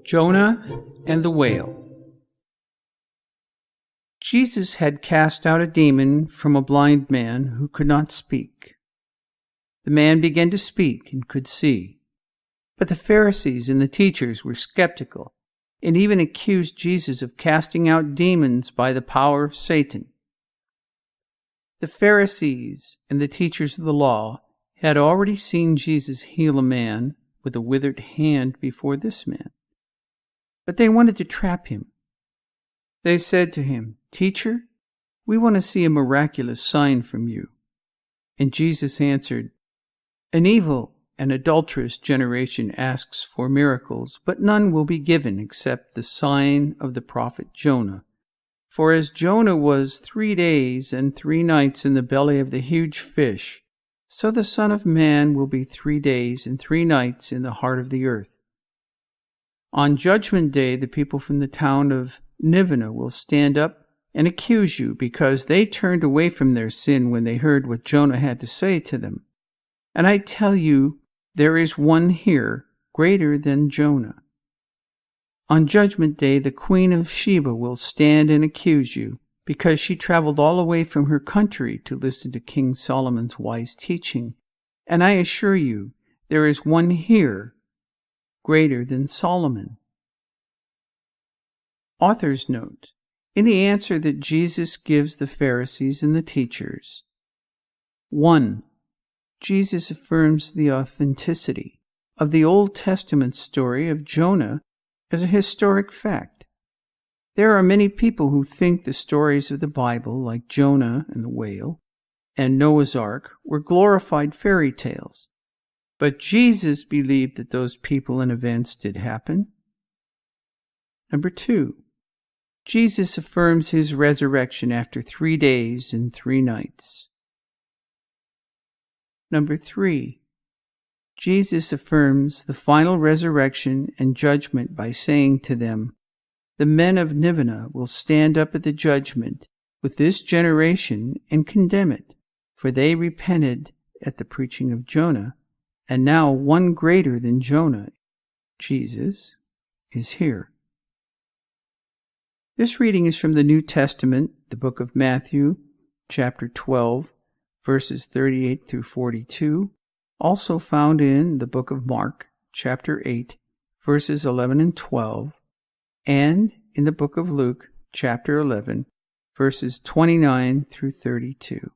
JONAH and the Whale. Jesus had cast out a demon from a blind man who could not speak. The man began to speak and could see. But the Pharisees and the teachers were skeptical and even accused Jesus of casting out demons by the power of Satan. The Pharisees and the teachers of the law had already seen Jesus heal a man with a withered hand before this man. But they wanted to trap him. They said to him, "Teacher, we want to see a miraculous sign from you." And Jesus answered, "An evil and adulterous generation asks for miracles, but none will be given except the sign of the prophet Jonah. For as Jonah was 3 days and 3 nights in the belly of the huge fish, so the Son of Man will be 3 days and 3 nights in the heart of the earth. On Judgment Day, the people from the town of Nineveh will stand up and accuse you because they turned away from their sin when they heard what Jonah had to say to them. And I tell you, there is one here greater than Jonah. On Judgment Day, the Queen of Sheba will stand and accuse you because she traveled all the way from her country to listen to King Solomon's wise teaching. And I assure you, there is one here greater than Solomon." Author's note: in the answer that Jesus gives the Pharisees and the teachers, 1. Jesus affirms the authenticity of the Old Testament story of Jonah as a historic fact. There are many people who think the stories of the Bible, like Jonah and the whale and Noah's Ark, were glorified fairy tales. But Jesus believed that those people and events did happen. 2. Jesus affirms his resurrection after 3 days and 3 nights. 3. Jesus affirms the final resurrection and judgment by saying to them, "The men of Nineveh will stand up at the judgment with this generation and condemn it, for they repented at the preaching of Jonah, and now one greater than Jonah, Jesus, is here." This reading is from the New Testament, the book of Matthew, chapter 12, verses 38 through 42, also found in the book of Mark, chapter 8, verses 11 and 12, and in the book of Luke, chapter 11, verses 29 through 32.